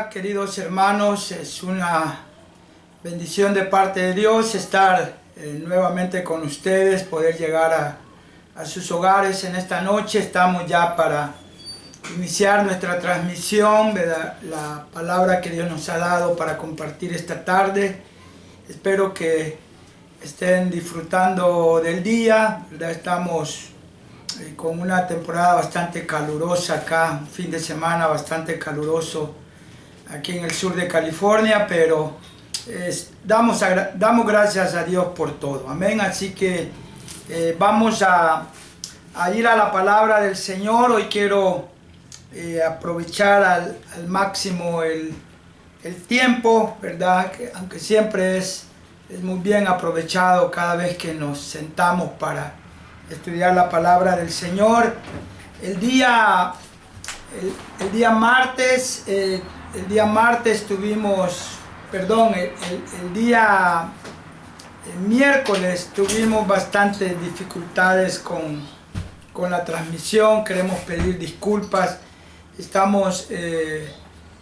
Queridos hermanos, es una bendición de parte de Dios estar nuevamente con ustedes, poder llegar a sus hogares en esta noche. Estamos ya para iniciar nuestra transmisión, ¿verdad? La palabra que Dios nos ha dado para compartir esta tarde. Espero que estén disfrutando del día, ¿verdad? Estamos con una temporada bastante calurosa acá, un fin de semana bastante caluroso aquí en el sur de California, pero damos gracias a Dios por todo, amén. Así que vamos a ir a la palabra del Señor. Hoy quiero aprovechar al máximo el tiempo, ¿verdad? Que, aunque siempre es muy bien aprovechado cada vez que nos sentamos para estudiar la palabra del Señor. El día martes miércoles tuvimos bastantes dificultades con la transmisión. Queremos pedir disculpas. Estamos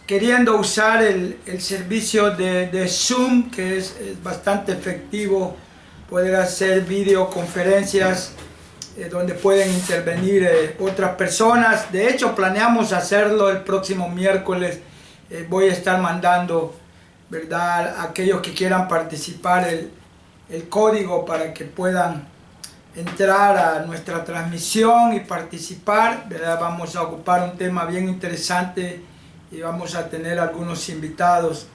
queriendo usar el servicio de Zoom, que es bastante efectivo, poder hacer videoconferencias donde pueden intervenir otras personas. De hecho, planeamos hacerlo el próximo miércoles. Voy a estar mandando, ¿verdad?, a aquellos que quieran participar el código para que puedan entrar a nuestra transmisión y participar, ¿verdad? Vamos a ocupar un tema bien interesante y vamos a tener algunos invitados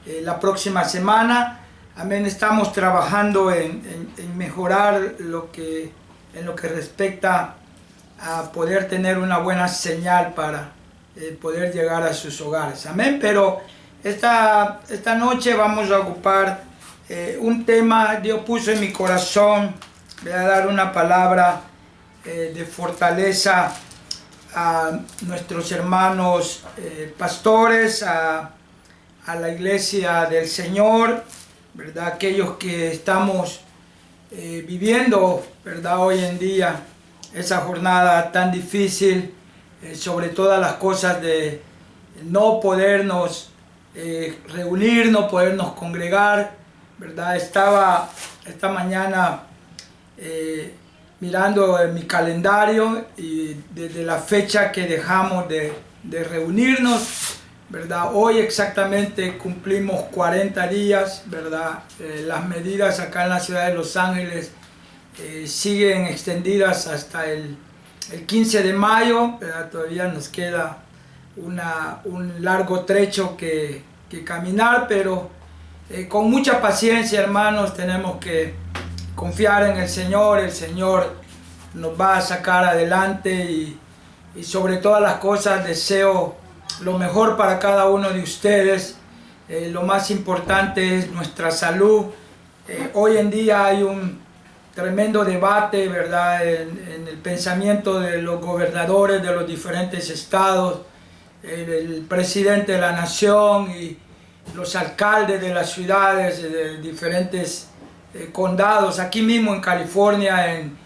la próxima semana. Amén. Estamos trabajando en mejorar en lo que respecta a poder tener una buena señal para poder llegar a sus hogares. Amén. Pero esta noche vamos a ocupar un tema. Dios puso en mi corazón, voy a dar una palabra de fortaleza a nuestros hermanos pastores, a la iglesia del Señor, ¿verdad? Aquellos que estamos viviendo, ¿verdad?, hoy en día esa jornada tan difícil, sobre todas las cosas de no podernos reunir, no podernos congregar, ¿verdad? Estaba esta mañana mirando en mi calendario y desde la fecha que dejamos de reunirnos, ¿verdad? Hoy exactamente cumplimos 40 días, ¿verdad? Las medidas acá en la ciudad de Los Ángeles siguen extendidas hasta el 15 de mayo, ¿verdad? Todavía nos queda un largo trecho que caminar, pero con mucha paciencia, hermanos, tenemos que confiar en el Señor. El Señor nos va a sacar adelante y sobre todas las cosas deseo lo mejor para cada uno de ustedes. Lo más importante es nuestra salud. Hoy en día hay un tremendo debate, ¿verdad?, en el pensamiento de los gobernadores de los diferentes estados, el presidente de la nación y los alcaldes de las ciudades, de diferentes condados, aquí mismo en California, en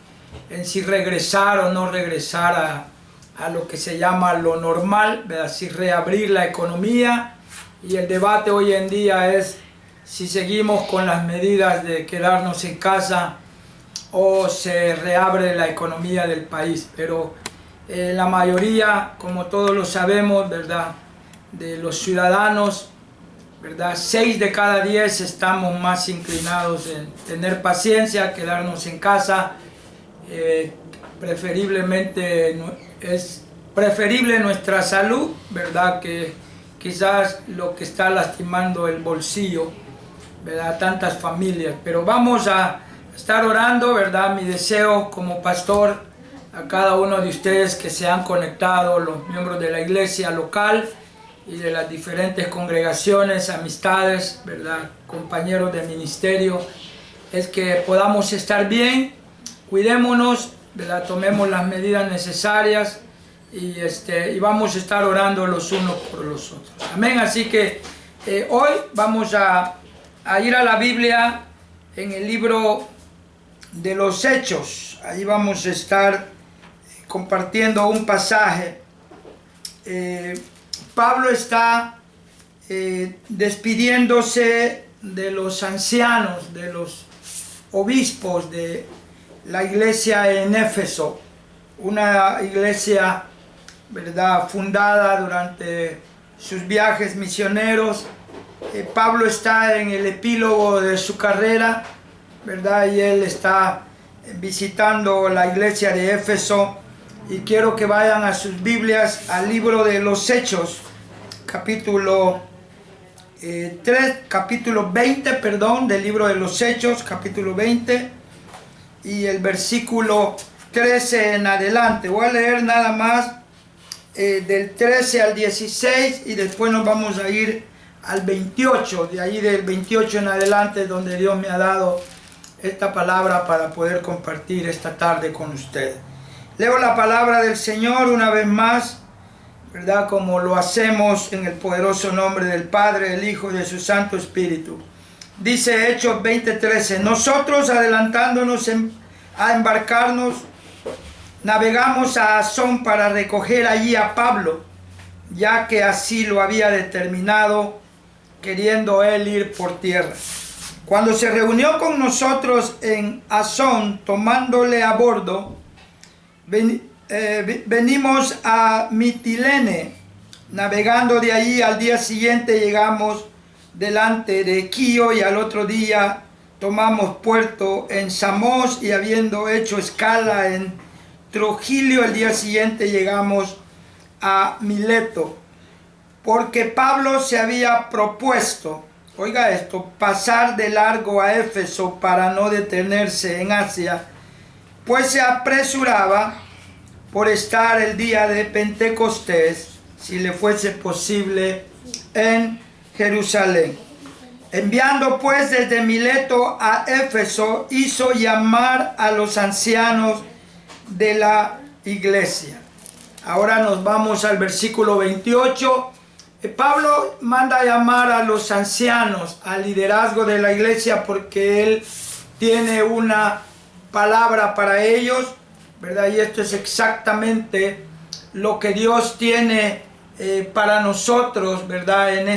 si regresar o no regresar a lo que se llama lo normal, ¿verdad?, si reabrir la economía. Y el debate hoy en día es si seguimos con las medidas de quedarnos en casa o se reabre la economía del país. Pero la mayoría, como todos lo sabemos, ¿verdad?, de los ciudadanos, ¿verdad?, 6 de cada 10 estamos más inclinados en tener paciencia, quedarnos en casa. Preferiblemente es preferible nuestra salud, ¿verdad?, que quizás lo que está lastimando el bolsillo, ¿verdad?, tantas familias. Pero vamos a estar orando, ¿verdad? Mi deseo como pastor a cada uno de ustedes que se han conectado, los miembros de la iglesia local y de las diferentes congregaciones, amistades, ¿verdad?, compañeros de ministerio, es que podamos estar bien, cuidémonos, ¿verdad?, tomemos las medidas necesarias y vamos a estar orando los unos por los otros. Amén. Así que hoy vamos a ir a la Biblia en el libro de los Hechos. Ahí vamos a estar compartiendo un pasaje. Pablo está despidiéndose de los ancianos, de los obispos de la iglesia en Éfeso, una iglesia, ¿verdad?, fundada durante sus viajes misioneros. Pablo está en el epílogo de su carrera, ¿verdad?, y él está visitando la iglesia de Éfeso. Y quiero que vayan a sus Biblias al libro de los Hechos, capítulo 20, del libro de los Hechos, capítulo 20, y el versículo 13 en adelante. Voy a leer nada más del 13 al 16 y después nos vamos a ir al 28, de ahí del 28 en adelante, donde Dios me ha dado esta palabra para poder compartir esta tarde con ustedes. Leo la palabra del Señor una vez más, ¿verdad?, como lo hacemos en el poderoso nombre del Padre, del Hijo y de su Santo Espíritu. Dice Hechos 20:13: nosotros, adelantándonos a embarcarnos, navegamos a Asón para recoger allí a Pablo, ya que así lo había determinado, queriendo él ir por tierra. Cuando se reunió con nosotros en Asón, tomándole a bordo, venimos a Mitilene. Navegando de allí, al día siguiente llegamos delante de Quío, y al otro día tomamos puerto en Samos, y habiendo hecho escala en Trogilio, el día siguiente llegamos a Mileto, porque Pablo se había propuesto, oiga esto, pasar de largo a Éfeso para no detenerse en Asia, pues se apresuraba por estar el día de Pentecostés, si le fuese posible, en Jerusalén. Enviando pues desde Mileto a Éfeso, hizo llamar a los ancianos de la iglesia. Ahora nos vamos al versículo 28. Pablo manda a llamar a los ancianos, al liderazgo de la iglesia, porque él tiene una palabra para ellos, ¿verdad? Y esto es exactamente lo que Dios tiene para nosotros, ¿verdad? En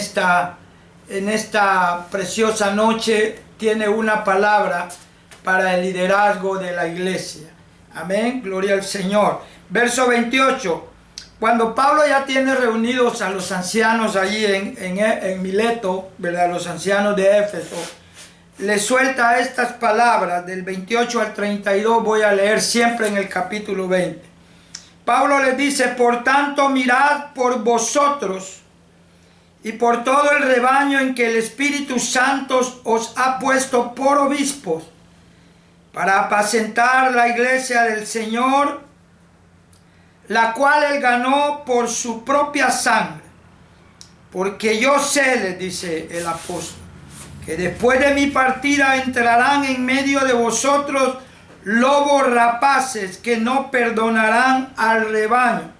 esta preciosa noche tiene una palabra para el liderazgo de la iglesia. Amén, gloria al Señor. Verso 28. Cuando Pablo ya tiene reunidos a los ancianos allí en Mileto, ¿verdad?, los ancianos de Éfeso, le suelta estas palabras del 28 al 32, voy a leer siempre en el capítulo 20. Pablo les dice: por tanto, mirad por vosotros y por todo el rebaño en que el Espíritu Santo os ha puesto por obispos, para apacentar la iglesia del Señor, la cual él ganó por su propia sangre. Porque yo sé, les dice el apóstol, que después de mi partida entrarán en medio de vosotros lobos rapaces que no perdonarán al rebaño,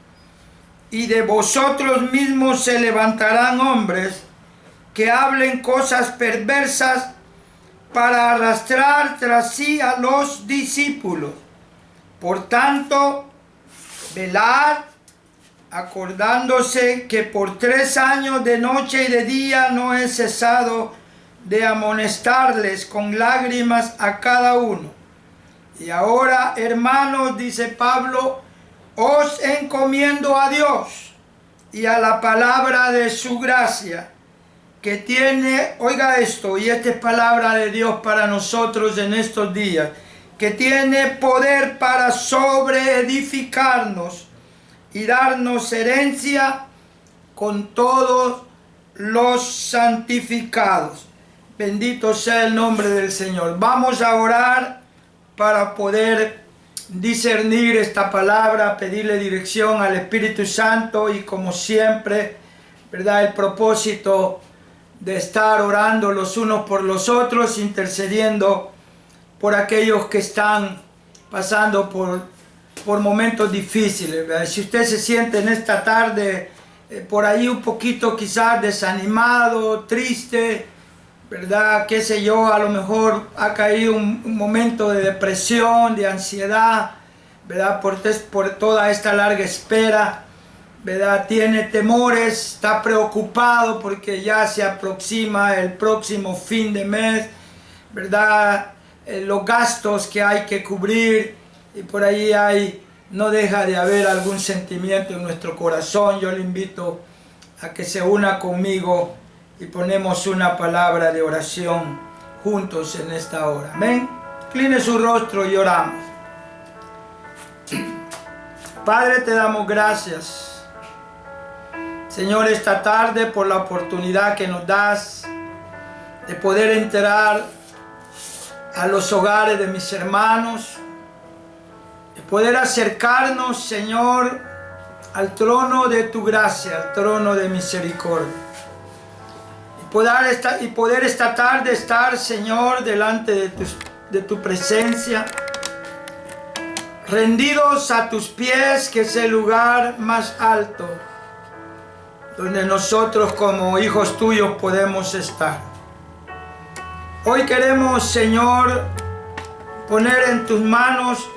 y de vosotros mismos se levantarán hombres que hablen cosas perversas para arrastrar tras sí a los discípulos. Por tanto, velad, acordándose que por 3 años de noche y de día no he cesado de amonestarles con lágrimas a cada uno. Y ahora, hermanos, dice Pablo, os encomiendo a Dios y a la palabra de su gracia, que tiene, oiga esto, y esta es palabra de Dios para nosotros en estos días, que tiene poder para sobreedificarnos y darnos herencia con todos los santificados. Bendito sea el nombre del Señor. Vamos a orar para poder discernir esta palabra, pedirle dirección al Espíritu Santo, y como siempre, ¿verdad?, el propósito de estar orando los unos por los otros, intercediendo por aquellos que están pasando por momentos difíciles, ¿verdad? Si usted se siente en esta tarde por ahí un poquito quizás desanimado, triste, ¿verdad?, qué sé yo, a lo mejor ha caído un momento de depresión, de ansiedad, ¿verdad?, por toda esta larga espera, ¿verdad? Tiene temores, está preocupado porque ya se aproxima el próximo fin de mes, ¿verdad? Los gastos que hay que cubrir, y por ahí no deja de haber algún sentimiento en nuestro corazón. Yo le invito a que se una conmigo y ponemos una palabra de oración juntos en esta hora. Amén. Incline su rostro y oramos. Padre, te damos gracias, Señor, esta tarde por la oportunidad que nos das de poder entrar a los hogares de mis hermanos, de poder acercarnos, Señor, al trono de tu gracia, al trono de misericordia. Y poder esta tarde estar, Señor, delante de tu presencia, rendidos a tus pies, que es el lugar más alto donde nosotros como hijos tuyos podemos estar. Hoy queremos, Señor, poner en tus manos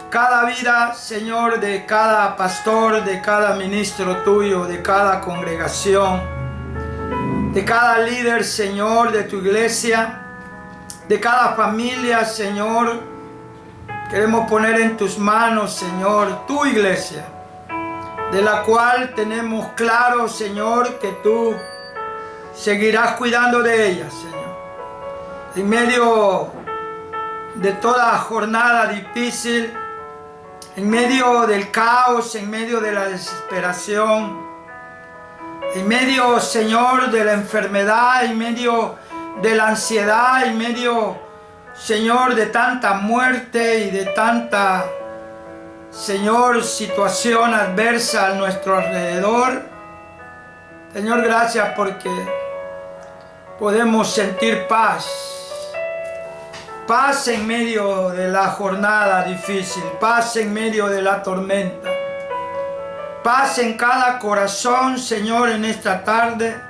cada vida, Señor, de cada pastor, de cada ministro tuyo, de cada congregación, de cada líder, Señor, de tu iglesia, de cada familia, Señor. Queremos poner en tus manos, Señor, tu iglesia, de la cual tenemos claro, Señor, que tú seguirás cuidando de ella, Señor. En medio de toda jornada difícil, en medio del caos, en medio de la desesperación, en medio, Señor, de la enfermedad, en medio de la ansiedad, en medio, Señor, de tanta muerte y de tanta, Señor, situación adversa a nuestro alrededor. Señor, gracias porque podemos sentir paz. Paz en medio de la jornada difícil, paz en medio de la tormenta, paz en cada corazón, Señor, en esta tarde.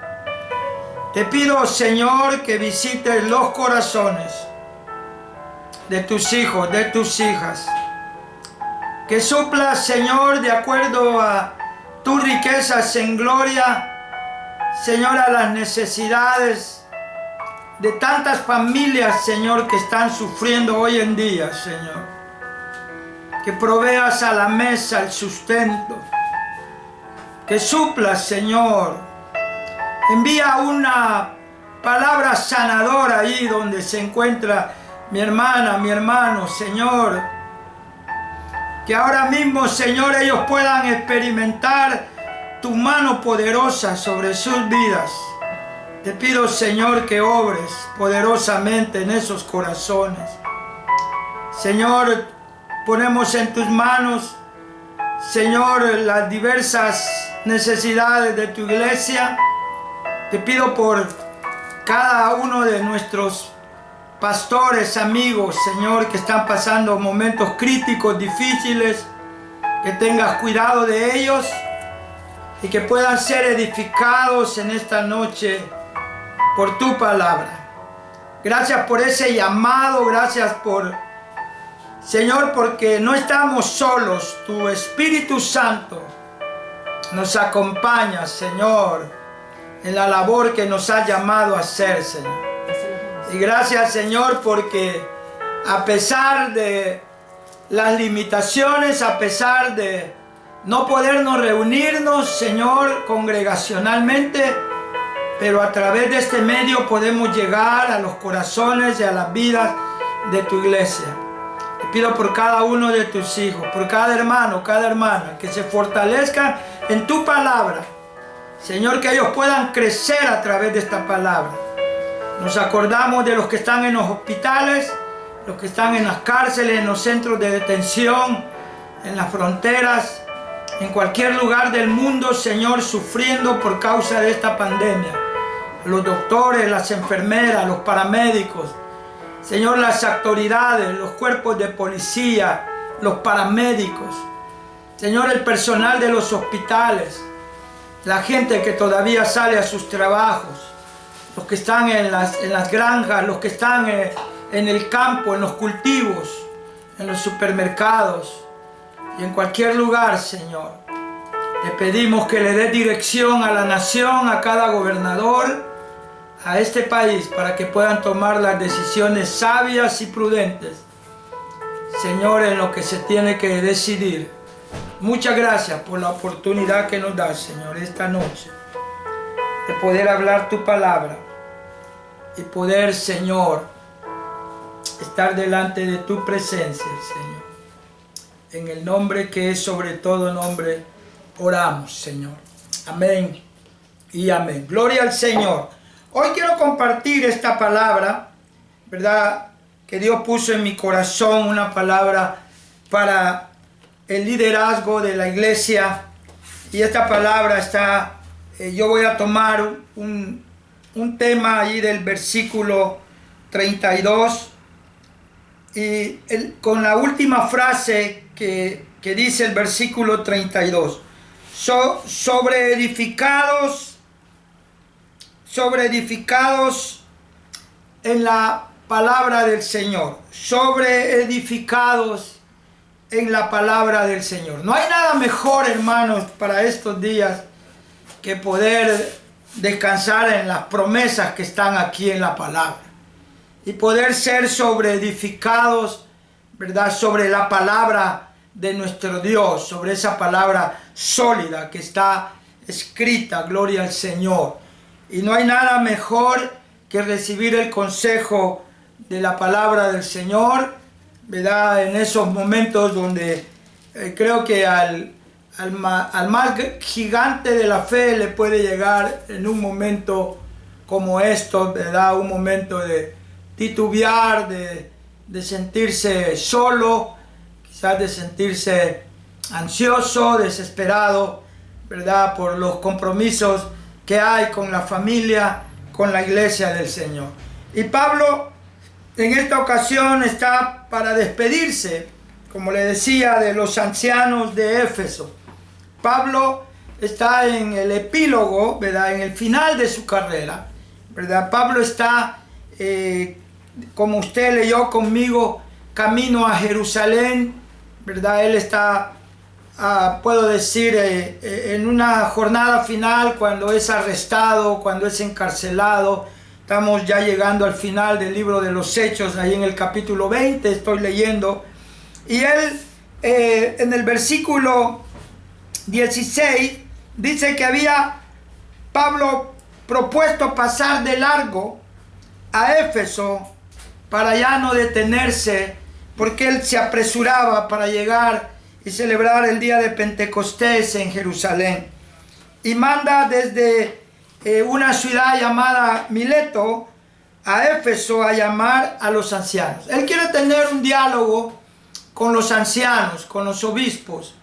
Te pido, Señor, que visites los corazones de tus hijos, de tus hijas, que suplas, Señor, de acuerdo a tus riquezas en gloria, Señor, a las necesidades de tantas familias, Señor, que están sufriendo hoy en día, Señor. Que proveas a la mesa el sustento, que suplas, Señor. Envía una palabra sanadora ahí donde se encuentra mi hermana, mi hermano, Señor. Que ahora mismo, Señor, ellos puedan experimentar tu mano poderosa sobre sus vidas. Te pido, Señor, que obres poderosamente en esos corazones. Señor, ponemos en tus manos, Señor, las diversas necesidades de tu iglesia. Te pido por cada uno de nuestros pastores, amigos, Señor, que están pasando momentos críticos, difíciles, que tengas cuidado de ellos y que puedan ser edificados en esta noche por tu palabra. Gracias por ese llamado, gracias por, Señor, porque no estamos solos. Tu Espíritu Santo nos acompaña, Señor, en la labor que nos ha llamado a hacer, Señor. Y gracias, Señor, porque a pesar de las limitaciones, a pesar de no podernos reunirnos, Señor, congregacionalmente, pero a través de este medio podemos llegar a los corazones y a las vidas de tu iglesia. Te pido por cada uno de tus hijos, por cada hermano, cada hermana, que se fortalezcan en tu palabra. Señor, que ellos puedan crecer a través de esta palabra. Nos acordamos de los que están en los hospitales, los que están en las cárceles, en los centros de detención, en las fronteras, en cualquier lugar del mundo, Señor, sufriendo por causa de esta pandemia. Los doctores, las enfermeras, los paramédicos, Señor, las autoridades, los cuerpos de policía, los paramédicos, Señor, el personal de los hospitales, la gente que todavía sale a sus trabajos, los que están en las granjas, los que están en el campo, en los cultivos, en los supermercados y en cualquier lugar, Señor. Te pedimos que le des dirección a la nación, a cada gobernador, a este país, para que puedan tomar las decisiones sabias y prudentes, Señor, en lo que se tiene que decidir. Muchas gracias por la oportunidad que nos das, Señor, esta noche, de poder hablar tu palabra y poder, Señor, estar delante de tu presencia, Señor. En el nombre que es sobre todo nombre, oramos, Señor. Amén y amén. Gloria al Señor. Hoy quiero compartir esta palabra, ¿verdad?, que Dios puso en mi corazón, una palabra para el liderazgo de la iglesia. Y esta palabra está, yo voy a tomar un tema ahí del versículo 32 y con la última frase que dice el versículo 32. Sobre edificados en la palabra del Señor. Sobre edificados en la palabra del Señor. No hay nada mejor, hermanos, para estos días que poder descansar en las promesas que están aquí en la palabra y poder ser sobre edificados, ¿verdad?, sobre la palabra de nuestro Dios, sobre esa palabra sólida que está escrita. Gloria al Señor. Y no hay nada mejor que recibir el consejo de la palabra del Señor, ¿verdad?, en esos momentos donde creo que al más gigante de la fe le puede llegar en un momento como esto, ¿verdad?, un momento de titubear, de sentirse solo, quizás de sentirse ansioso, desesperado, ¿verdad?, por los compromisos que hay con la familia, con la iglesia del Señor. Y Pablo en esta ocasión está para despedirse, como le decía, de los ancianos de Éfeso. Pablo está en el epílogo, ¿verdad?, en el final de su carrera, ¿verdad? Pablo está, como usted leyó conmigo, camino a Jerusalén, ¿verdad? Él está, puedo decir, en una jornada final, cuando es arrestado, cuando es encarcelado. Estamos ya llegando al final del libro de los Hechos, ahí en el capítulo 20 estoy leyendo. Y él, en el versículo 16, dice que había Pablo propuesto pasar de largo a Éfeso para ya no detenerse, porque él se apresuraba para llegar y celebrar el día de Pentecostés en Jerusalén. Y manda desde una ciudad llamada Mileto a Éfeso a llamar a los ancianos. Él quiere tener un diálogo con los ancianos, con los obispos,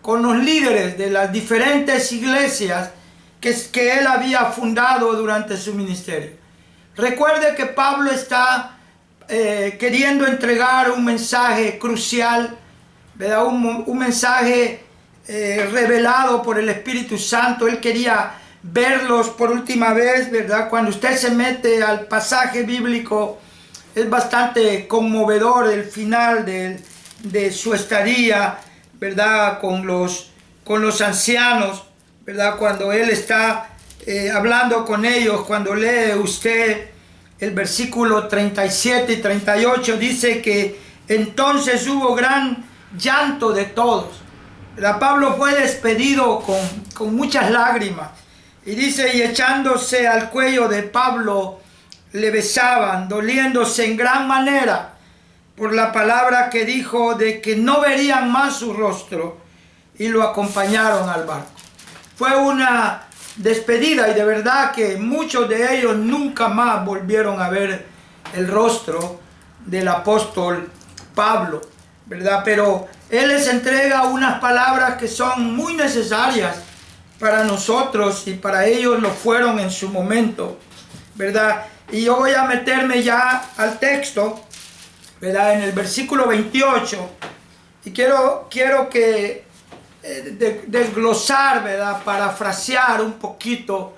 con los líderes de las diferentes iglesias que él había fundado durante su ministerio. Recuerde que Pablo está queriendo entregar un mensaje crucial, ¿verdad?, un mensaje revelado por el Espíritu Santo. Él quería verlos por última vez, ¿verdad? Cuando usted se mete al pasaje bíblico, es bastante conmovedor el final de su estadía, ¿verdad?, con los ancianos, ¿verdad? Cuando él está hablando con ellos. Cuando lee usted el versículo 37 y 38, dice que entonces hubo gran llanto de todos, ¿verdad? Pablo fue despedido con muchas lágrimas. Y dice, y echándose al cuello de Pablo, le besaban, doliéndose en gran manera por la palabra que dijo de que no verían más su rostro, y lo acompañaron al barco. Fue una despedida, y de verdad que muchos de ellos nunca más volvieron a ver el rostro del apóstol Pablo, ¿verdad? Pero él les entrega unas palabras que son muy necesarias para nosotros, y para ellos lo fueron en su momento, ¿verdad? Y yo voy a meterme ya al texto, ¿verdad?, en el versículo 28, y quiero que desglosar, ¿verdad?, parafrasear un poquito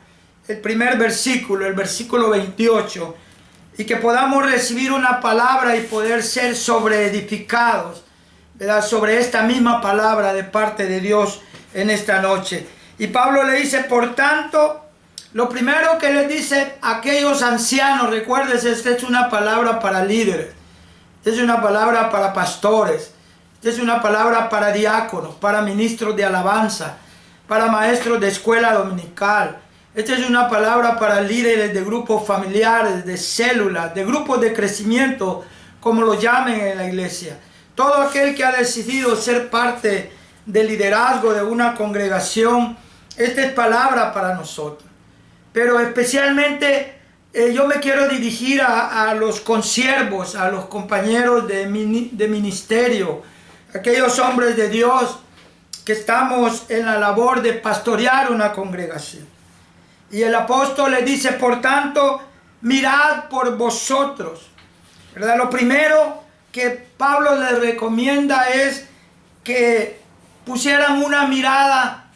el primer versículo, el versículo 28, y que podamos recibir una palabra y poder ser sobreedificados, ¿verdad?, sobre esta misma palabra de parte de Dios en esta noche. Y Pablo le dice, por tanto, lo primero que le dice a aquellos ancianos, recuerdes, esta es una palabra para líderes, esta es una palabra para pastores, esta es una palabra para diáconos, para ministros de alabanza, para maestros de escuela dominical. Esta es una palabra para líderes de grupos familiares, de células, de grupos de crecimiento, como lo llamen en la iglesia. Todo aquel que ha decidido ser parte del liderazgo de una congregación, esta es palabra para nosotros. Pero especialmente yo me quiero dirigir a los consiervos, a los compañeros de ministerio, aquellos hombres de Dios que estamos en la labor de pastorear una congregación. Y el apóstol le dice, por tanto, mirad por vosotros, ¿verdad? Lo primero que Pablo les recomienda es que pusieran una mirada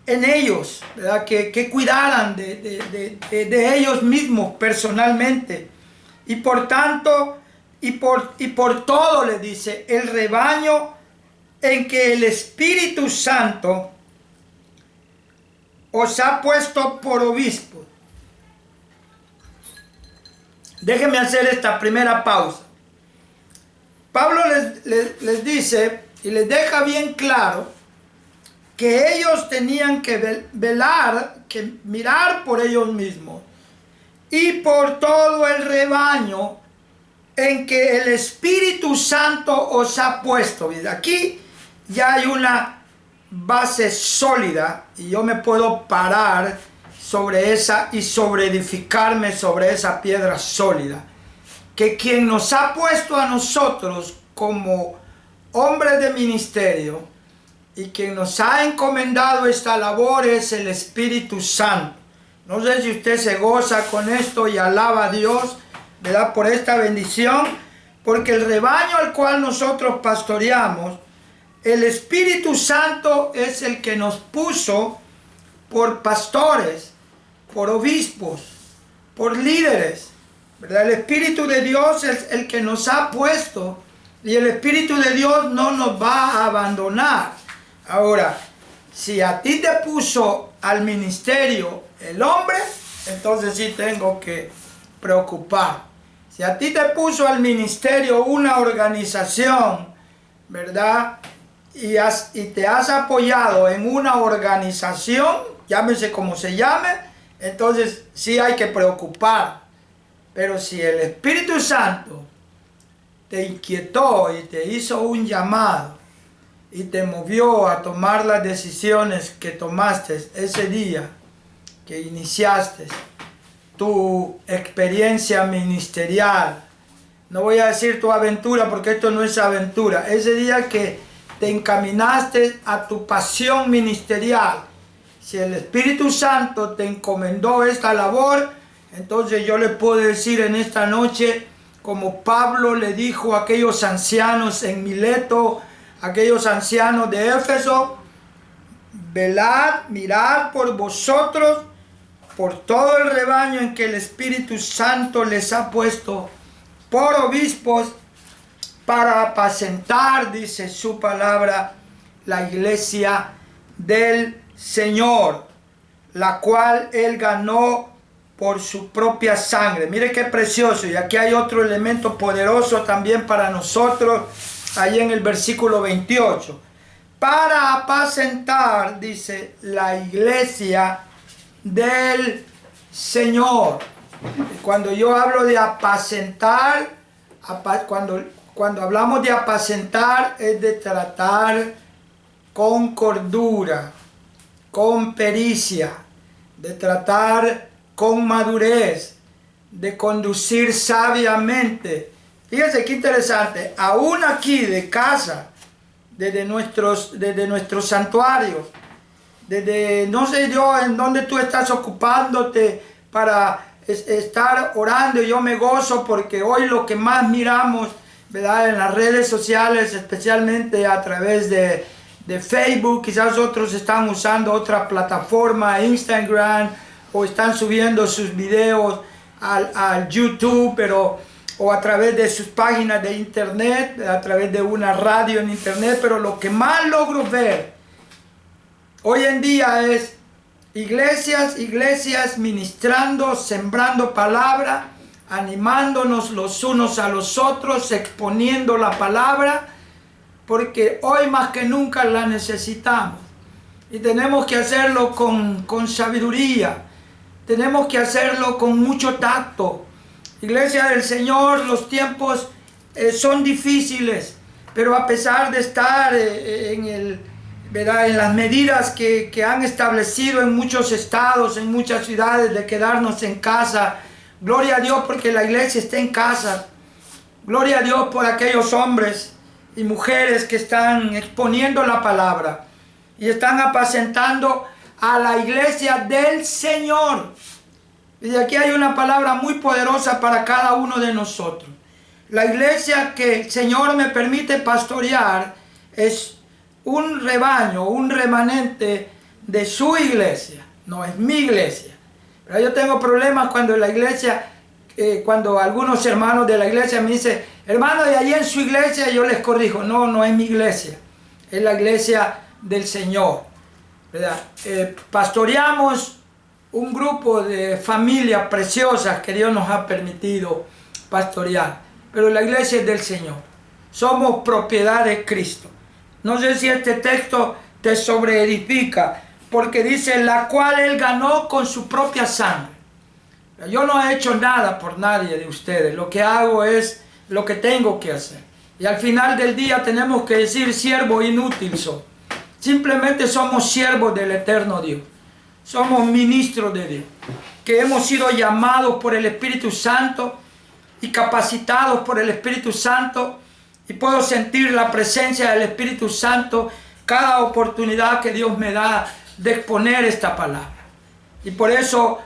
en ellos, ¿verdad? Que cuidaran de ellos mismos personalmente. Y por tanto, y por todo, le dice, el rebaño en que el Espíritu Santo os ha puesto por obispo. Déjenme hacer esta primera pausa. Pablo les dice y les deja bien claro que ellos tenían que velar, que mirar por ellos mismos y por todo el rebaño en que el Espíritu Santo os ha puesto. Aquí ya hay una base sólida y yo me puedo parar sobre esa y sobre edificarme sobre esa piedra sólida, que quien nos ha puesto a nosotros como hombres de ministerio y quien nos ha encomendado esta labor es el Espíritu Santo. No sé si usted se goza con esto y alaba a Dios, ¿verdad?, por esta bendición, porque el rebaño al cual nosotros pastoreamos, el Espíritu Santo es el que nos puso por pastores, por obispos, por líderes, ¿verdad? El Espíritu de Dios es el que nos ha puesto y el Espíritu de Dios no nos va a abandonar. Ahora, si a ti te puso al ministerio el hombre, entonces sí tengo que preocupar. Si a ti te puso al ministerio una organización, ¿verdad?, y te has apoyado en una organización, llámese como se llame, entonces sí hay que preocupar. Pero si el Espíritu Santo te inquietó y te hizo un llamado y te movió a tomar las decisiones que tomaste ese día que iniciaste tu experiencia ministerial, no voy a decir tu aventura porque esto no es aventura, ese día que te encaminaste a tu pasión ministerial, si el Espíritu Santo te encomendó esta labor, entonces yo le puedo decir en esta noche, como Pablo le dijo a aquellos ancianos en Mileto, aquellos ancianos de Éfeso, velad, mirad por vosotros, por todo el rebaño en que el Espíritu Santo les ha puesto por obispos, para apacentar, dice su palabra, la iglesia del Señor, la cual Él ganó por su propia sangre. Mire qué precioso. Y aquí hay otro elemento poderoso también para nosotros, ahí en el versículo 28. Para apacentar, dice, la iglesia del Señor. Cuando yo hablo de apacentar, cuando hablamos de apacentar, es de tratar con cordura, con pericia, de tratar con madurez, de conducir sabiamente. Fíjense qué interesante, aún aquí de casa, desde nuestros santuarios, desde no sé yo en dónde tú estás ocupándote para estar orando, y yo me gozo porque hoy lo que más miramos, ¿verdad?, en las redes sociales, especialmente a través de Facebook, quizás otros están usando otra plataforma, Instagram, o están subiendo sus videos al YouTube, o a través de sus páginas de internet, a través de una radio en internet, pero lo que más logro ver Hoy en día es iglesias ministrando, sembrando palabra, animándonos los unos a los otros, exponiendo la palabra, porque hoy más que nunca la necesitamos. Y tenemos que hacerlo con sabiduría, tenemos que hacerlo con mucho tacto. Iglesia del Señor, los tiempos son difíciles, pero a pesar de estar en las medidas que han establecido en muchos estados, en muchas ciudades, de quedarnos en casa, gloria a Dios porque la iglesia está en casa. Gloria a Dios por aquellos hombres y mujeres que están exponiendo la palabra y están apacentando a la iglesia del Señor. Y aquí hay una palabra muy poderosa para cada uno de nosotros. La iglesia que el Señor me permite pastorear es un rebaño, un remanente de su iglesia, no es mi iglesia. Pero yo tengo problemas cuando la iglesia, cuando algunos hermanos de la iglesia me dicen, hermano, de allí en su iglesia, yo les corrijo, no es mi iglesia, es la iglesia del Señor, ¿verdad? Pastoreamos un grupo de familias preciosas que Dios nos ha permitido pastorear, pero la iglesia es del Señor, somos propiedad de Cristo. No sé si este texto te sobreedifica, porque dice, la cual Él ganó con su propia sangre. Yo no he hecho nada por nadie de ustedes, lo que hago es lo que tengo que hacer. Y al final del día tenemos que decir, siervo inútil soy. Simplemente somos siervos del eterno Dios. Somos ministros de Dios, que hemos sido llamados por el Espíritu Santo y capacitados por el Espíritu Santo, y puedo sentir la presencia del Espíritu Santo cada oportunidad que Dios me da de exponer esta palabra. Y por eso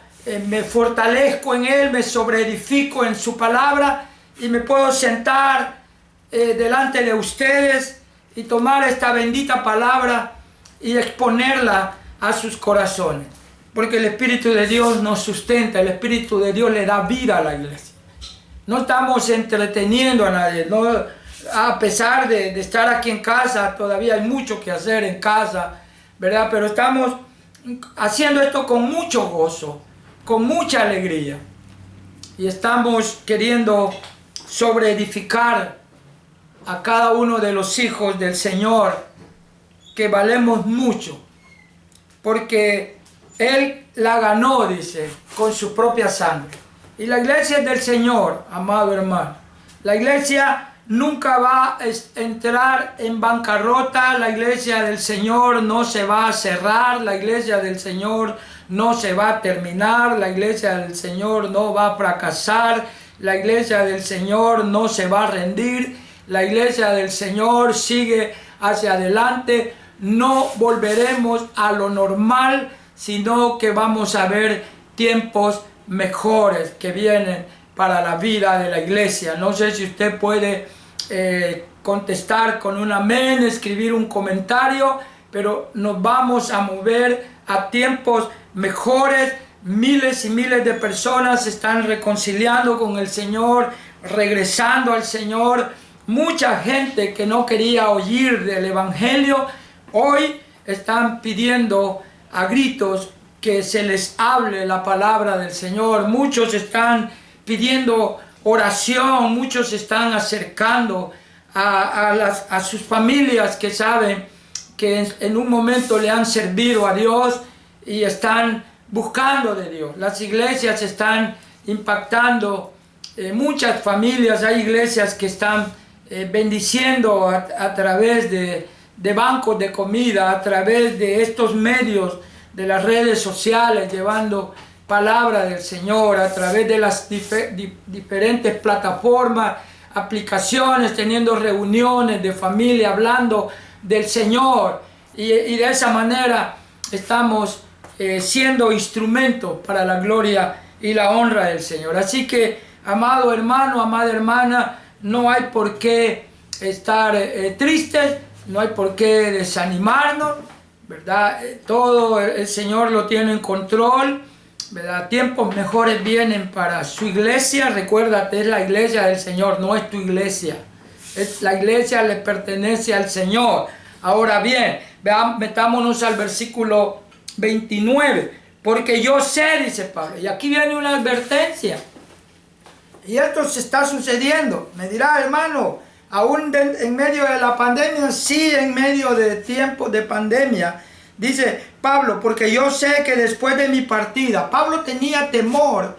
me fortalezco en Él, me sobreedifico en su palabra y me puedo sentar delante de ustedes y tomar esta bendita palabra y exponerla a sus corazones. Porque el Espíritu de Dios nos sustenta, el Espíritu de Dios le da vida a la iglesia. No estamos entreteniendo a nadie, no. A pesar de estar aquí en casa, todavía hay mucho que hacer en casa, ¿verdad? Pero estamos haciendo esto con mucho gozo, con mucha alegría. Y estamos queriendo sobreedificar a cada uno de los hijos del Señor, que valemos mucho, porque Él la ganó, dice, con su propia sangre. Y la iglesia es del Señor, amado hermano. La iglesia nunca va a entrar en bancarrota, la iglesia del Señor no se va a cerrar, la iglesia del Señor no se va a terminar, la iglesia del Señor no va a fracasar, la iglesia del Señor no se va a rendir, la iglesia del Señor sigue hacia adelante, no volveremos a lo normal, sino que vamos a ver tiempos mejores que vienen para la vida de la iglesia. No sé si usted puede contestar con un amén, escribir un comentario, pero nos vamos a mover a tiempos mejores. Miles y miles de personas se están reconciliando con el Señor, regresando al Señor. Mucha gente que no quería oír del Evangelio, hoy están pidiendo a gritos que se les hable la palabra del Señor. Muchos están pidiendo oración, muchos se están acercando a sus familias que saben que en un momento le han servido a Dios y están buscando de Dios. Las iglesias están impactando muchas familias, hay iglesias que están bendiciendo a través de bancos de comida, a través de estos medios, de las redes sociales, llevando palabra del Señor a través de las diferentes plataformas, aplicaciones, teniendo reuniones de familia, hablando del Señor, y de esa manera estamos siendo instrumentos para la gloria y la honra del Señor. Así que, amado hermano, amada hermana, no hay por qué estar tristes, no hay por qué desanimarnos, ¿verdad? Todo el Señor lo tiene en control, ¿verdad? Tiempos mejores vienen para su iglesia. Recuérdate, es la iglesia del Señor, no es tu iglesia. La iglesia le pertenece al Señor. Ahora bien, Veamos, metámonos al versículo 29. Porque yo sé, dice Pablo, y aquí viene una advertencia. Y esto se está sucediendo. Me dirá, hermano, aún en medio de la pandemia, sí, en medio de tiempo de pandemia. Dice Pablo, porque yo sé que después de mi partida, Pablo tenía temor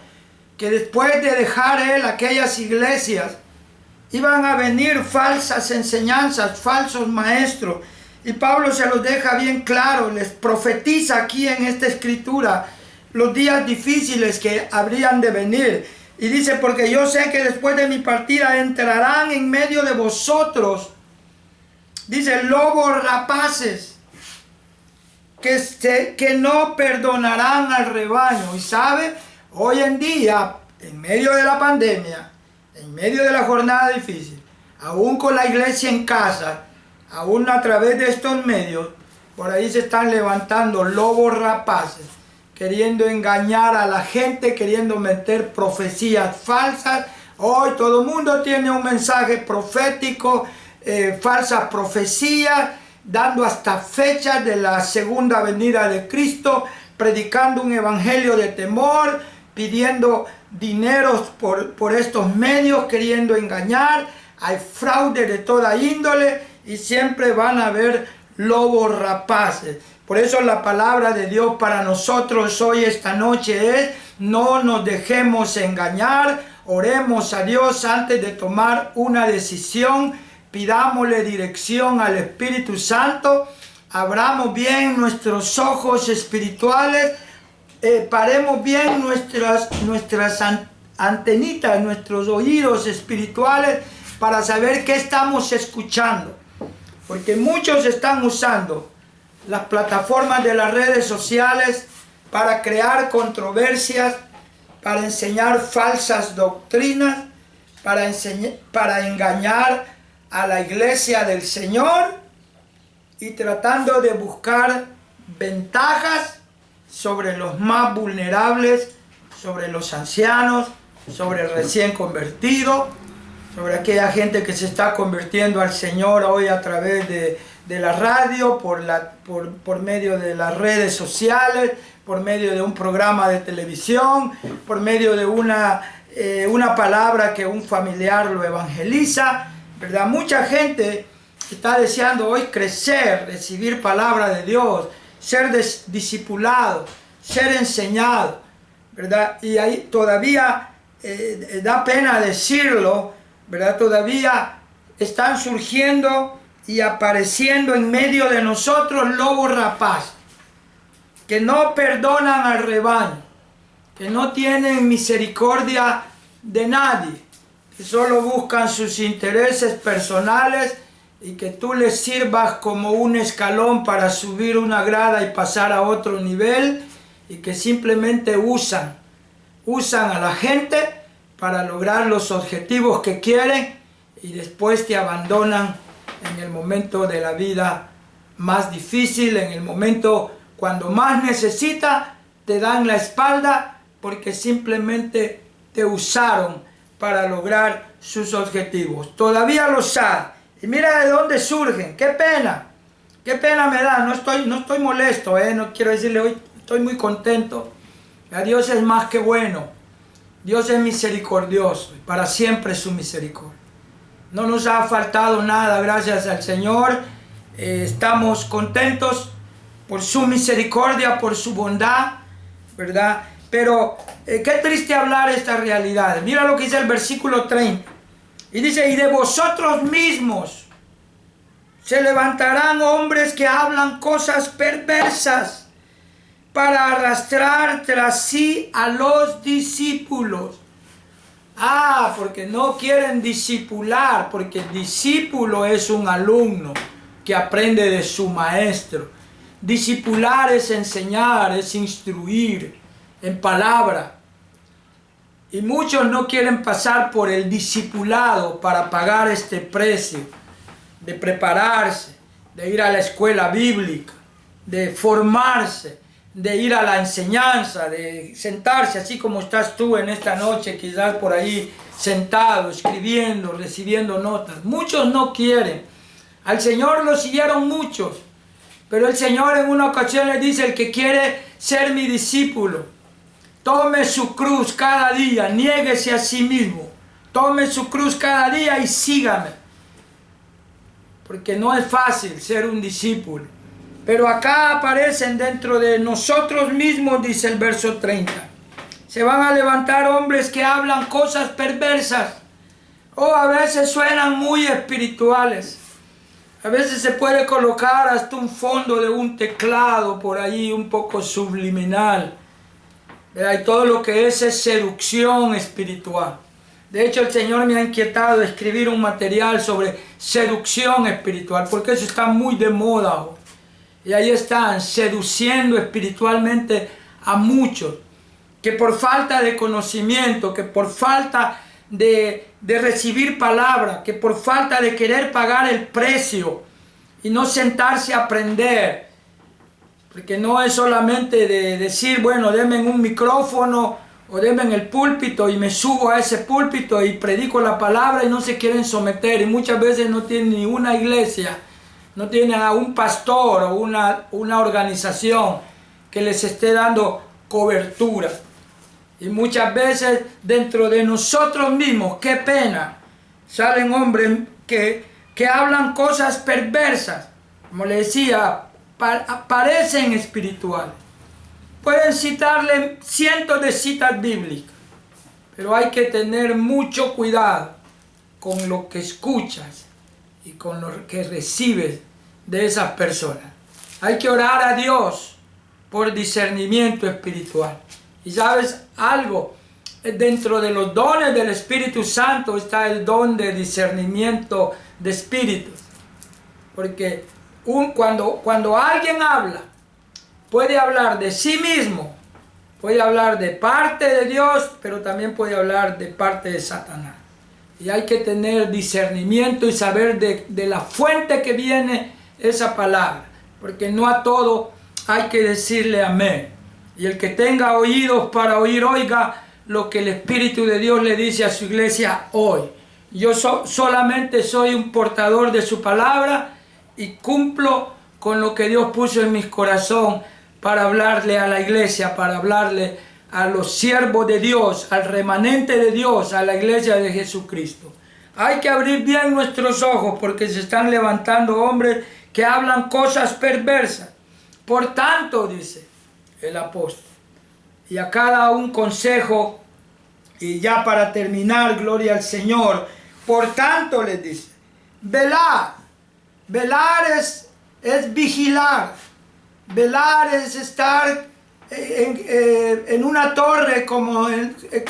que después de dejar él aquellas iglesias, iban a venir falsas enseñanzas, falsos maestros. Y Pablo se los deja bien claro, les profetiza aquí en esta escritura los días difíciles que habrían de venir. Y dice, porque yo sé que después de mi partida entrarán en medio de vosotros, dice, lobos rapaces, que no perdonarán al rebaño. Y sabe, hoy en día, en medio de la pandemia, en medio de la jornada difícil, aún con la iglesia en casa, aún a través de estos medios, por ahí se están levantando lobos rapaces, queriendo engañar a la gente, queriendo meter profecías falsas. Hoy todo el mundo tiene un mensaje profético, falsas profecías, dando hasta fechas de la segunda venida de Cristo, predicando un evangelio de temor, pidiendo dineros por estos medios, queriendo engañar. Hay fraude de toda índole y siempre van a haber lobos rapaces. Por eso la palabra de Dios para nosotros hoy, esta noche, es: no nos dejemos engañar, oremos a Dios antes de tomar una decisión, pidámosle dirección al Espíritu Santo, abramos bien nuestros ojos espirituales, paremos bien nuestras antenitas, nuestros oídos espirituales, para saber qué estamos escuchando. Porque muchos están usando las plataformas de las redes sociales para crear controversias, para enseñar falsas doctrinas, para engañar a la iglesia del Señor, y tratando de buscar ventajas sobre los más vulnerables, sobre los ancianos, sobre el recién convertido, sobre aquella gente que se está convirtiendo al Señor hoy a través de la radio, por medio de las redes sociales, por medio de un programa de televisión, por medio de una palabra que un familiar lo evangeliza, ¿verdad? Mucha gente está deseando hoy crecer, recibir palabra de Dios, ser discipulado, ser enseñado, ¿verdad? Y ahí todavía da pena decirlo, ¿verdad? Todavía están surgiendo y apareciendo en medio de nosotros lobos rapaces, que no perdonan al rebaño, que no tienen misericordia de nadie, que solo buscan sus intereses personales y que tú les sirvas como un escalón para subir una grada y pasar a otro nivel, y que simplemente usan a la gente para lograr los objetivos que quieren, y después te abandonan en el momento de la vida más difícil, en el momento cuando más necesitas, te dan la espalda porque simplemente te usaron para lograr sus objetivos. Todavía los hay. Y mira de dónde surgen. ¡Qué pena! ¡Qué pena me da! No estoy molesto, no quiero decirle hoy, estoy muy contento. A Dios es más que bueno. Dios es misericordioso y para siempre su misericordia. No nos ha faltado nada, gracias al Señor. Estamos contentos por su misericordia, por su bondad, ¿verdad? Pero qué triste hablar esta realidad. Mira lo que dice el versículo 30. Y dice, y de vosotros mismos se levantarán hombres que hablan cosas perversas para arrastrar tras sí a los discípulos. Porque no quieren discipular, porque el discípulo es un alumno que aprende de su maestro. Discipular es enseñar, es instruir en palabra. Y muchos no quieren pasar por el discipulado para pagar este precio de prepararse, de ir a la escuela bíblica, de formarse, de ir a la enseñanza, de sentarse así como estás tú en esta noche, quizás por ahí sentado, escribiendo, recibiendo notas. Muchos no quieren. Al Señor lo siguieron muchos, Pero el Señor en una ocasión le dice, el que quiere ser mi discípulo, tome su cruz cada día, niéguese a sí mismo, tome su cruz cada día y sígame. Porque no es fácil ser un discípulo. Pero acá aparecen dentro de nosotros mismos, dice el verso 30. Se van a levantar hombres que hablan cosas perversas. O a veces suenan muy espirituales. A veces se puede colocar hasta un fondo de un teclado por ahí un poco subliminal. Y todo lo que es seducción espiritual. De hecho, el Señor me ha inquietado de escribir un material sobre seducción espiritual, porque eso está muy de moda hoy. Y ahí están seduciendo espiritualmente a muchos, que por falta de conocimiento, que por falta de recibir palabra, que por falta de querer pagar el precio y no sentarse a aprender, porque no es solamente de decir, bueno, denme un micrófono o denme en el púlpito y me subo a ese púlpito y predico la palabra y no se quieren someter, y muchas veces no tienen ni una iglesia, no tienen a un pastor o una organización que les esté dando cobertura. Y muchas veces dentro de nosotros mismos, qué pena, salen hombres que hablan cosas perversas, como le decía, parecen espirituales. Pueden citarle cientos de citas bíblicas, pero hay que tener mucho cuidado con lo que escuchas y con lo que recibes de esas personas. Hay que orar a Dios por discernimiento espiritual. Y sabes algo, dentro de los dones del Espíritu Santo está el don de discernimiento de espíritus. Porque cuando alguien habla, puede hablar de sí mismo, puede hablar de parte de Dios, pero también puede hablar de parte de Satanás. Y hay que tener discernimiento y saber de la fuente que viene esa palabra, porque no a todo hay que decirle amén. Y el que tenga oídos para oír, oiga lo que el Espíritu de Dios le dice a su iglesia hoy. Yo solamente soy un portador de su palabra y cumplo con lo que Dios puso en mi corazón para hablarle a la iglesia, para hablarle a los siervos de Dios, al remanente de Dios, a la iglesia de Jesucristo. Hay que abrir bien nuestros ojos porque se están levantando hombres que hablan cosas perversas. Por tanto, dice el apóstol, y acá da un consejo, y ya para terminar, gloria al Señor, por tanto les dice, velad. Velar es vigilar, velar es estar en una torre como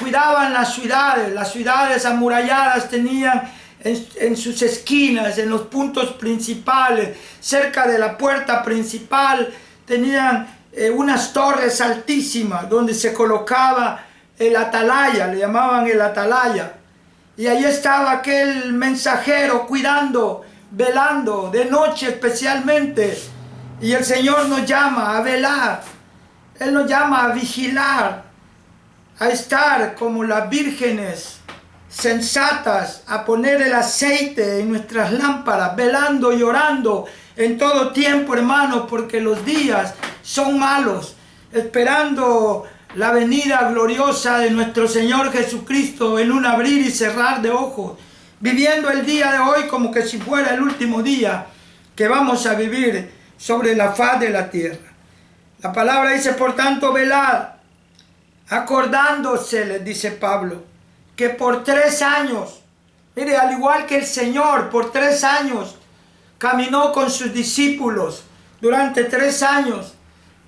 cuidaban las ciudades amuralladas tenían en sus esquinas, en los puntos principales, cerca de la puerta principal tenían unas torres altísimas donde se colocaba el atalaya, le llamaban el atalaya, y ahí estaba aquel mensajero cuidando, velando, de noche especialmente, y el Señor nos llama a velar, Él nos llama a vigilar, a estar como las vírgenes sensatas, a poner el aceite en nuestras lámparas, velando y orando en todo tiempo, hermanos, porque los días son malos, esperando la venida gloriosa de nuestro Señor Jesucristo en un abrir y cerrar de ojos, viviendo el día de hoy como que si fuera el último día que vamos a vivir sobre la faz de la tierra. La palabra dice, por tanto, velad, acordándose, les dice Pablo, que por 3 años, mire, al igual que el Señor, por 3 años, caminó con sus discípulos durante 3 años,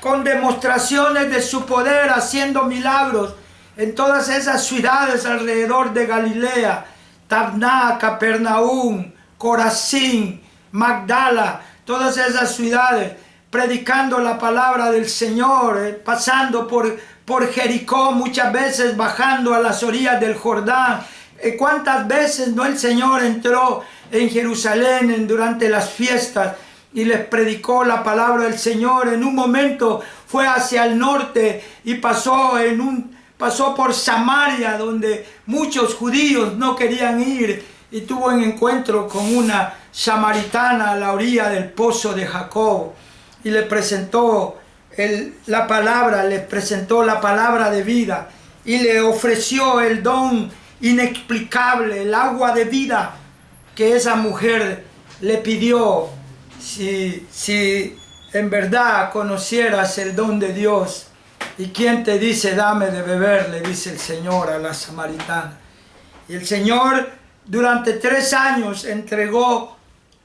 con demostraciones de su poder, haciendo milagros en todas esas ciudades alrededor de Galilea, Tabná, Capernaum, Corazín, Magdala, todas esas ciudades, predicando la palabra del Señor, pasando por Jericó, muchas veces bajando a las orillas del Jordán. ¿Cuántas veces no el Señor entró en Jerusalén durante las fiestas y les predicó la palabra del Señor? En un momento fue hacia el norte y pasó por Samaria, donde muchos judíos no querían ir, y tuvo un encuentro con una samaritana a la orilla del pozo de Jacob. y le presentó la palabra, le presentó la palabra de vida y le ofreció el don inexplicable, el agua de vida que esa mujer le pidió. Si en verdad conocieras el don de Dios, ¿y quién te dice dame de beber?, le dice el Señor a la samaritana. Y el Señor durante 3 años entregó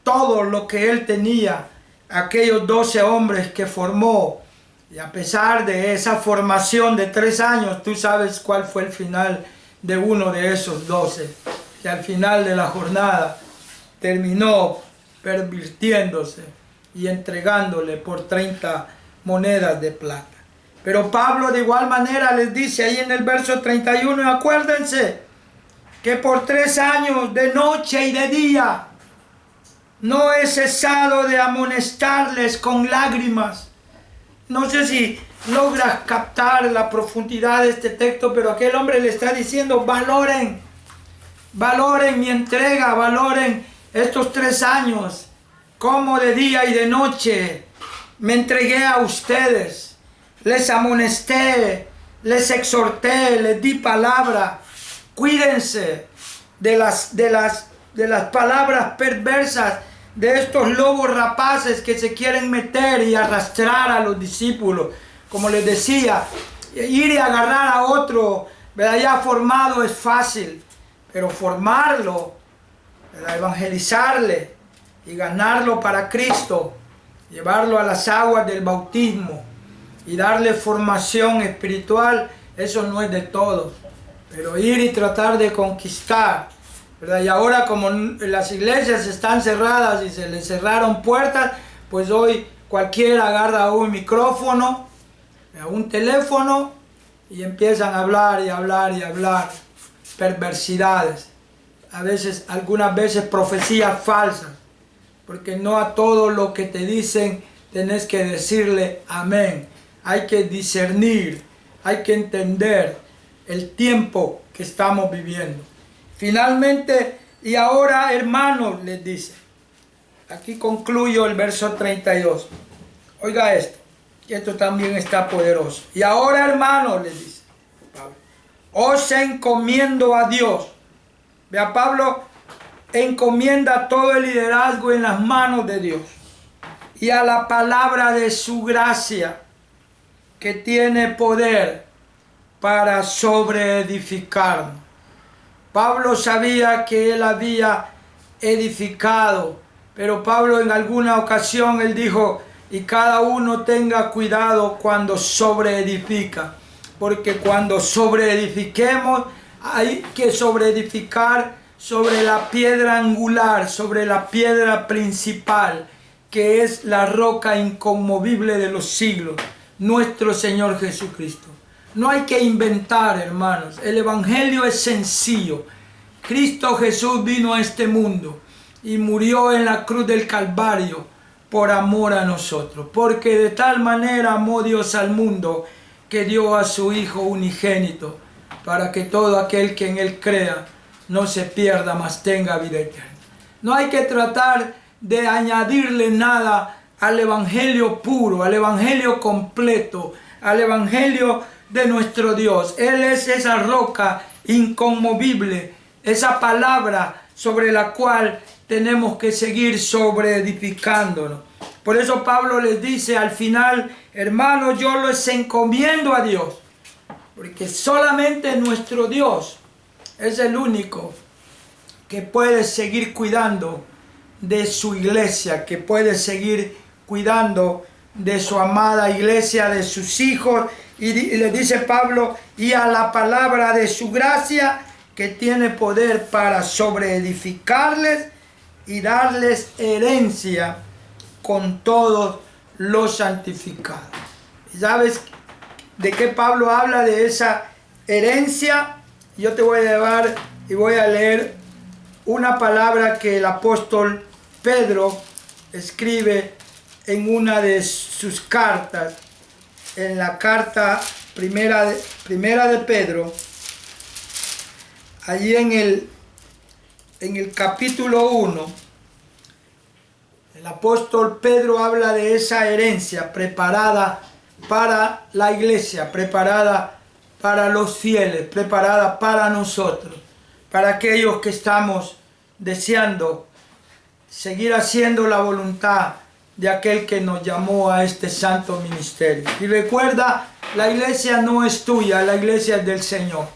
todo lo que él tenía a aquellos 12 hombres que formó. Y a pesar de esa formación de 3 años, tú sabes cuál fue el final de uno de esos 12, que al final de la jornada terminó pervirtiéndose y entregándole por 30 monedas de plata. Pero Pablo de igual manera les dice ahí en el verso 31, acuérdense que por 3 años de noche y de día no he cesado de amonestarles con lágrimas. No sé si logras captar la profundidad de este texto, pero aquel hombre le está diciendo, valoren mi entrega, valoren estos 3 años, como de día y de noche me entregué a ustedes, les amonesté, les exhorté, les di palabra. Cuídense de las palabras perversas de estos lobos rapaces que se quieren meter y arrastrar a los discípulos. Como les decía, ir y agarrar a otro, ¿verdad?, ya formado es fácil, pero formarlo, ¿verdad?, evangelizarle y ganarlo para Cristo, llevarlo a las aguas del bautismo y darle formación espiritual, eso no es de todos. Pero ir y tratar de conquistar, ¿verdad? Y ahora como las iglesias están cerradas y se les cerraron puertas, pues hoy cualquiera agarra un micrófono, un teléfono y empiezan a hablar y hablar y hablar perversidades. Algunas veces profecías falsas, porque no a todo lo que te dicen tenés que decirle amén. Hay que discernir, hay que entender el tiempo que estamos viviendo. Finalmente, y ahora, hermanos, les dice, aquí concluyo el verso 32. Oiga esto, que esto también está poderoso. Y ahora, hermanos, les dice Pablo, os encomiendo a Dios. Vea, Pablo encomienda todo el liderazgo en las manos de Dios y a la palabra de su gracia, que tiene poder para sobreedificarnos. Pablo sabía que él había edificado, pero Pablo en alguna ocasión él dijo, y cada uno tenga cuidado cuando sobreedifica, porque cuando sobreedifiquemos hay que sobreedificar sobre la piedra angular, sobre la piedra principal, que es la roca inconmovible de los siglos, nuestro Señor Jesucristo. No hay que inventar, hermanos. El evangelio es sencillo. Cristo Jesús vino a este mundo y murió en la cruz del Calvario por amor a nosotros. Porque de tal manera amó Dios al mundo que dio a su Hijo unigénito, para que todo aquel que en Él crea no se pierda, mas tenga vida eterna. No hay que tratar de añadirle nada al evangelio puro, al evangelio completo, al evangelio de nuestro Dios. Él es esa roca inconmovible, esa palabra sobre la cual tenemos que seguir sobreedificándonos. Por eso Pablo les dice al final, hermanos, yo les encomiendo a Dios, porque solamente nuestro Dios es el único que puede seguir cuidando de su iglesia, que puede seguir cuidando de su amada iglesia, de sus hijos. Y le dice Pablo, y a la palabra de su gracia, que tiene poder para sobreedificarles y darles herencia con todos los santificados. ¿Sabes de qué Pablo habla de esa herencia? Yo te voy a llevar y voy a leer una palabra que el apóstol Pedro escribe en una de sus cartas, en la carta primera de Pedro, allí en el capítulo 1, El apóstol Pedro habla de esa herencia preparada para la iglesia, preparada para los fieles, preparada para nosotros, para aquellos que estamos deseando seguir haciendo la voluntad de aquel que nos llamó a este santo ministerio. Y recuerda, la iglesia no es tuya, la iglesia es del Señor.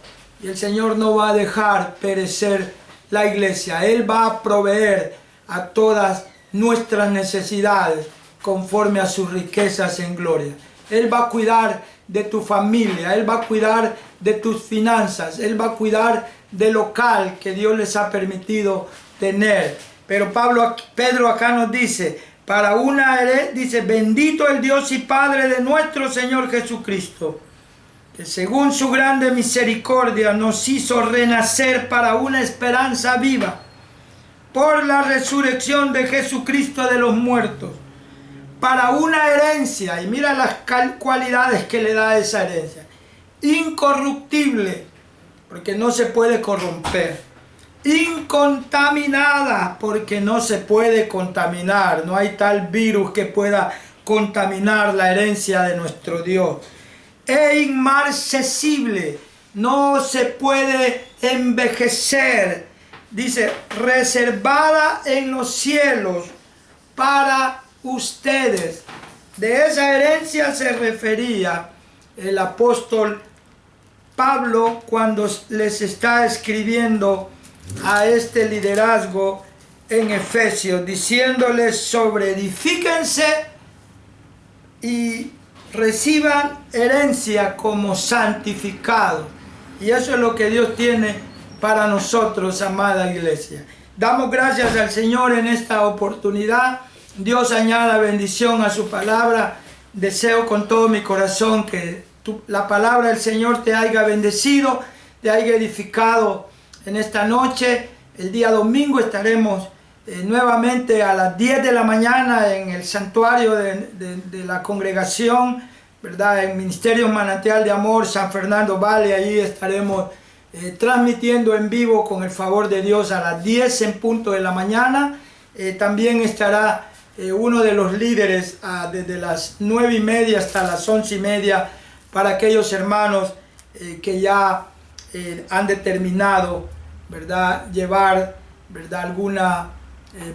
Y el Señor no va a dejar perecer la iglesia. Él va a proveer a todas nuestras necesidades conforme a sus riquezas en gloria. Él va a cuidar de tu familia, Él va a cuidar de tus finanzas, Él va a cuidar del local que Dios les ha permitido tener. Pero Pedro acá nos dice, para una herencia, dice, bendito el Dios y Padre de nuestro Señor Jesucristo, que según su grande misericordia nos hizo renacer para una esperanza viva, por la resurrección de Jesucristo de los muertos, para una herencia, y mira las cualidades que le da esa herencia, incorruptible, porque no se puede corromper, incontaminada, porque no se puede contaminar, no hay tal virus que pueda contaminar la herencia de nuestro Dios, e inmarcesible, no se puede envejecer, dice, reservada en los cielos para ustedes. De esa herencia se refería el apóstol Pablo cuando les está escribiendo a este liderazgo en Efesios, diciéndoles edifíquense y reciban herencia como santificados. Y eso es lo que Dios tiene para nosotros, amada iglesia. Damos gracias al Señor en esta oportunidad. Dios añada bendición a su palabra. Deseo con todo mi corazón que la palabra del Señor te haya bendecido, te haya edificado en esta noche. El día domingo estaremos nuevamente a las 10 de la mañana en el santuario de la congregación, ¿verdad? En Ministerio Manantial de Amor, San Fernando Valley. Allí estaremos transmitiendo en vivo con el favor de Dios a las 10 en punto de la mañana. También estará uno de los líderes desde las 9:30 hasta las 11:30 para aquellos hermanos que ya han determinado, ¿verdad?, llevar, ¿verdad?, alguna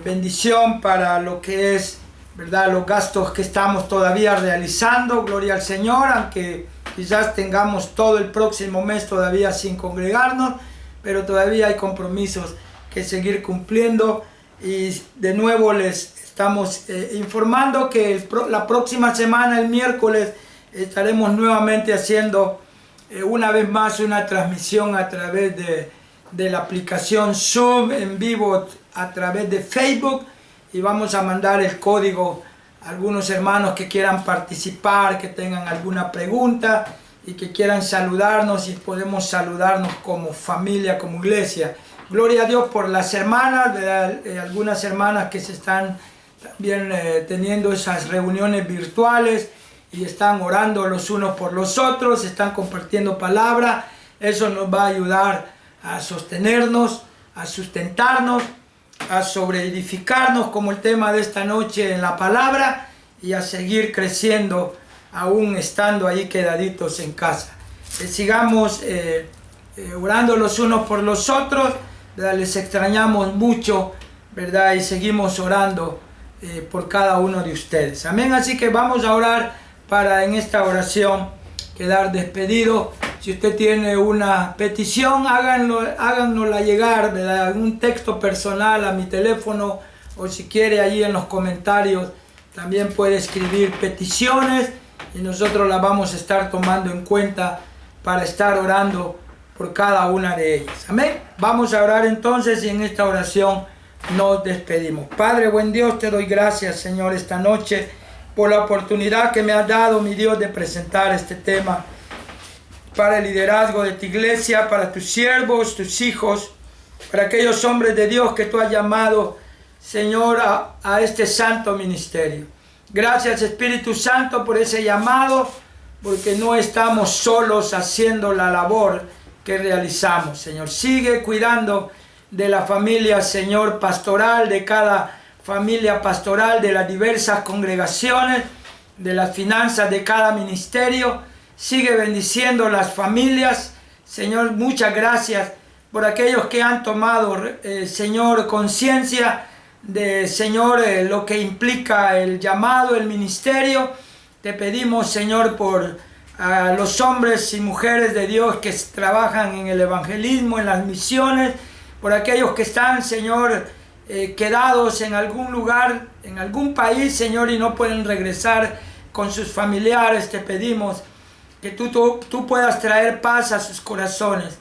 bendición para lo que es, ¿verdad?, los gastos que estamos todavía realizando. Gloria al Señor, aunque quizás tengamos todo el próximo mes todavía sin congregarnos, pero todavía hay compromisos que seguir cumpliendo. Y de nuevo les estamos informando que la próxima semana, el miércoles, estaremos nuevamente haciendo una vez más una transmisión a través de la aplicación Zoom en vivo a través de Facebook, y vamos a mandar el código a algunos hermanos que quieran participar, que tengan alguna pregunta y que quieran saludarnos, y podemos saludarnos como familia, como iglesia. Gloria a Dios por las hermanas, algunas hermanas que se están también teniendo esas reuniones virtuales y están orando los unos por los otros, están compartiendo palabra. Eso nos va a ayudar a sostenernos, a sustentarnos, a sobreedificarnos, como el tema de esta noche en la palabra, y a seguir creciendo aún estando ahí quedaditos en casa. Sigamos orando los unos por los otros, ¿verdad? Les extrañamos mucho, ¿verdad? Y seguimos orando por cada uno de ustedes. Amén. Así que vamos a orar para en esta oración quedar despedido. Si usted tiene una petición, háganosla llegar, ¿verdad?, un texto personal a mi teléfono, o si quiere allí en los comentarios también puede escribir peticiones, y nosotros las vamos a estar tomando en cuenta para estar orando por cada una de ellas. Amén. Vamos a orar entonces, y en esta oración nos despedimos. Padre, buen Dios, te doy gracias, Señor, esta noche por la oportunidad que me has dado, mi Dios, de presentar este tema para el liderazgo de tu iglesia, para tus siervos, tus hijos, para aquellos hombres de Dios que tú has llamado, Señor, a este santo ministerio. Gracias, Espíritu Santo, por ese llamado, porque no estamos solos haciendo la labor que realizamos, Señor. Sigue cuidando de la familia, Señor, pastoral, de cada familia pastoral de las diversas congregaciones, de las finanzas de cada ministerio. Sigue bendiciendo las familias. Señor, muchas gracias por aquellos que han tomado, Señor, conciencia de, Señor, lo que implica el llamado, el ministerio. Te pedimos, Señor, por los hombres y mujeres de Dios que trabajan en el evangelismo, en las misiones, por aquellos que están, Señor, quedados en algún lugar, en algún país, Señor, y no pueden regresar con sus familiares. Te pedimos que tú puedas traer paz a sus corazones,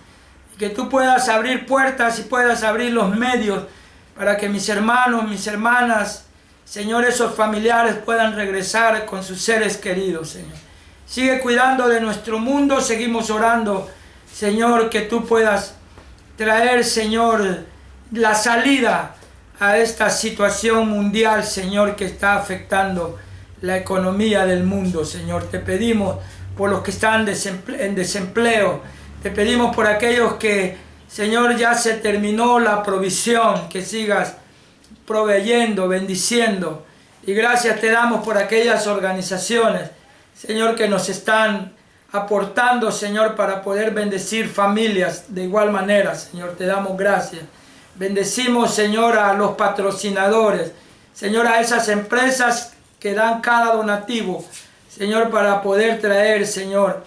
que tú puedas abrir puertas y puedas abrir los medios para que mis hermanos, mis hermanas, Señor, esos familiares puedan regresar con sus seres queridos, Señor. Sigue cuidando de nuestro mundo. Seguimos orando, Señor, que tú puedas traer, Señor, la salida a esta situación mundial, Señor, que está afectando la economía del mundo, Señor. Te pedimos por los que están en desempleo. Te pedimos por aquellos que, Señor, ya se terminó la provisión, que sigas proveyendo, bendiciendo. Y gracias te damos por aquellas organizaciones, Señor, que nos están aportando, Señor, para poder bendecir familias de igual manera, Señor. Te damos gracias. Bendecimos, Señor, a los patrocinadores, Señor, a esas empresas que dan cada donativo, Señor, para poder traer, Señor,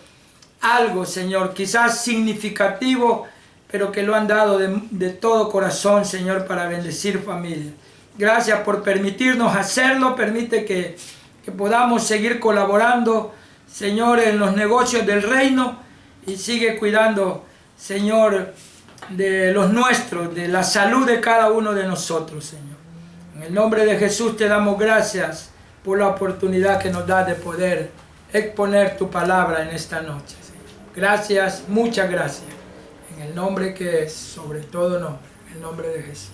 algo, Señor, quizás significativo, pero que lo han dado de todo corazón, Señor, para bendecir familias. Gracias por permitirnos hacerlo. Permite que podamos seguir colaborando, Señor, en los negocios del reino, y sigue cuidando, Señor, de los nuestros, de la salud de cada uno de nosotros, Señor. En el nombre de Jesús te damos gracias por la oportunidad que nos da de poder exponer tu palabra en esta noche, Señor. Gracias, muchas gracias. En el nombre que es sobre todo nombre, en el nombre de Jesús.